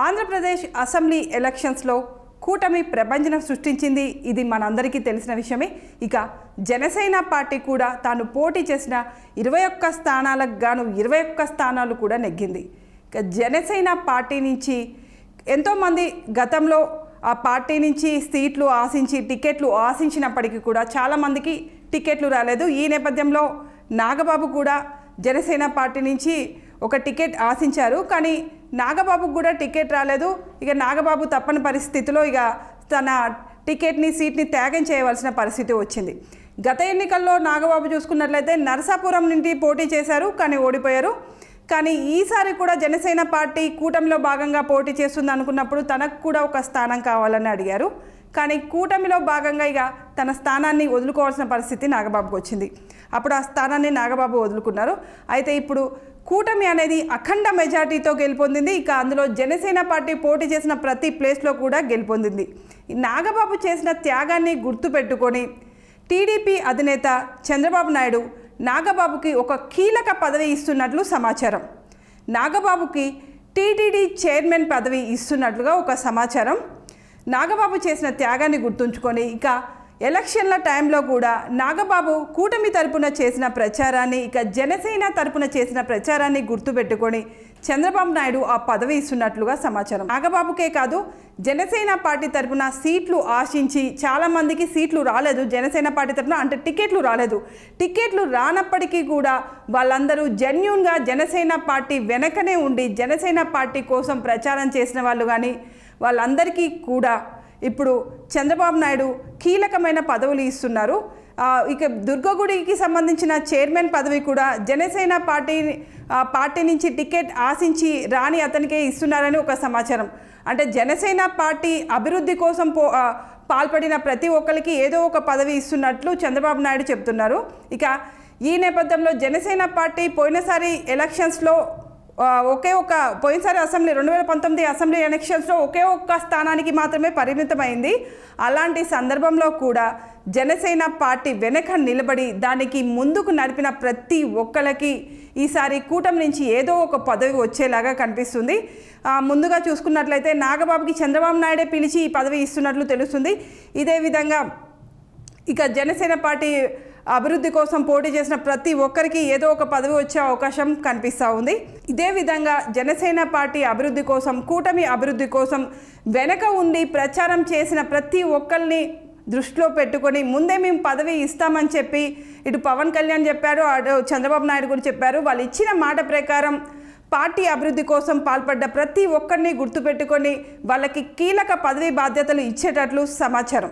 Andhra Pradesh assembly ఎలక్షన్స్లో కూటమి ప్రభంజనం సృష్టించింది. ఇది మనందరికీ తెలిసిన విషయమే. ఇక జనసేన పార్టీ కూడా తాను పోటీ చేసిన 21 స్థానాలకు గాను 21 స్థానాలు కూడా నెగ్గింది. ఇక జనసేన పార్టీ నుంచి ఎంతోమంది గతంలో ఆ పార్టీ నుంచి సీట్లు ఆశించి టికెట్లు ఆశించినప్పటికీ కూడా చాలామందికి టికెట్లు రాలేదు. ఈ నేపథ్యంలో నాగబాబు కూడా జనసేన పార్టీ నుంచి ఒక టికెట్ ఆశించారు, కానీ నాగబాబుకు కూడా టికెట్ రాలేదు. ఇక నాగబాబు తప్పని పరిస్థితిలో ఇక తన టికెట్ని సీట్ని త్యాగం చేయవలసిన పరిస్థితి వచ్చింది. గత ఎన్నికల్లో నాగబాబు చూసుకున్నట్లయితే నరసాపురం నుండి పోటీ చేశారు, కానీ ఓడిపోయారు. కానీ ఈసారి కూడా జనసేన పార్టీ కూటమిలో భాగంగా పోటీ చేస్తుంది అనుకున్నప్పుడు తనకు కూడా ఒక స్థానం కావాలని అడిగారు. కానీ కూటమిలో భాగంగా ఇక తన స్థానాన్ని వదులుకోవాల్సిన పరిస్థితి నాగబాబుకు వచ్చింది. అప్పుడు ఆ స్థానాన్ని నాగబాబు వదులుకున్నారు. అయితే ఇప్పుడు కూటమి అనేది అఖండ మెజార్టీతో గెలుపొందింది. ఇక అందులో జనసేన పార్టీ పోటీ చేసిన ప్రతి ప్లేస్లో కూడా గెలుపొందింది. నాగబాబు చేసిన త్యాగాన్ని గుర్తుపెట్టుకొని టీడీపీ అధినేత చంద్రబాబు నాయుడు నాగబాబుకి ఒక కీలక పదవి ఇస్తున్నట్లు సమాచారం. నాగబాబుకి టీటీడీ చైర్మన్ పదవి ఇస్తున్నట్లుగా ఒక సమాచారం. నాగబాబు చేసిన త్యాగాన్ని గుర్తుంచుకొని ఇక ఎలక్షన్ల టైంలో కూడా నాగబాబు కూటమి తరపున చేసిన ప్రచారాన్ని, ఇక జనసేన తరపున చేసిన ప్రచారాన్ని గుర్తుపెట్టుకొని చంద్రబాబు నాయుడు ఆ పదవి ఇస్తున్నట్లుగా సమాచారం. నాగబాబుకే కాదు, జనసేన పార్టీ తరపున సీట్లు ఆశించి చాలామందికి సీట్లు రాలేదు. జనసేన పార్టీ తరపున అంటే టికెట్లు రాలేదు. టికెట్లు రానప్పటికీ కూడా వాళ్ళందరూ జెన్యూన్గా జనసేన పార్టీ వెనకనే ఉండి జనసేన పార్టీ కోసం ప్రచారం చేసిన వాళ్ళు కానీ వాళ్ళందరికీ కూడా ఇప్పుడు చంద్రబాబు నాయుడు కీలకమైన పదవులు ఇస్తున్నారు. ఇక దుర్గగుడికి సంబంధించిన చైర్మన్ పదవి కూడా జనసేన పార్టీ నుంచి టికెట్ ఆశించి రాని అతనికే ఇస్తున్నారని ఒక సమాచారం. అంటే జనసేన పార్టీ అభివృద్ధి కోసం పాల్పడిన ప్రతి ఒక్కరికి ఏదో ఒక పదవి ఇస్తున్నట్లు చంద్రబాబు నాయుడు చెప్తున్నారు. ఇక ఈ నేపథ్యంలో జనసేన పార్టీ పోయినసారి ఎలక్షన్స్లో పోయినసారి 2019 అసెంబ్లీ ఎలక్షన్స్లో ఒకే ఒక్క స్థానానికి మాత్రమే పరిమితమైంది. అలాంటి సందర్భంలో కూడా జనసేన పార్టీ వెనక నిలబడి దానికి ముందుకు నడిపిన ప్రతి ఒక్కరికి ఈసారి కూటమి నుంచి ఏదో ఒక పదవి వచ్చేలాగా కనిపిస్తుంది. ముందుగా చూసుకున్నట్లయితే నాగబాబుకి చంద్రబాబు నాయుడే పిలిచి ఈ పదవి ఇస్తున్నట్లు తెలుస్తుంది. ఇదే విధంగా ఇక జనసేన పార్టీ అభివృద్ధి కోసం పోటీ చేసిన ప్రతి ఒక్కరికి ఏదో ఒక పదవి వచ్చే అవకాశం కనిపిస్తూ ఉంది. ఇదే విధంగా జనసేన పార్టీ అభివృద్ధి కోసం, కూటమి అభివృద్ధి కోసం వెనక ఉండి ప్రచారం చేసిన ప్రతి ఒక్కరిని దృష్టిలో పెట్టుకొని ముందే మేము పదవి ఇస్తామని చెప్పి ఇటు పవన్ కళ్యాణ్ చెప్పారు, అటు చంద్రబాబు నాయుడు కూడా చెప్పారు. వాళ్ళు ఇచ్చిన మాట ప్రకారం పార్టీ అభివృద్ధి కోసం పాల్పడ్డ ప్రతి ఒక్కరిని గుర్తుపెట్టుకొని వాళ్ళకి కీలక పదవి బాధ్యతలు ఇచ్చేటట్లు సమాచారం.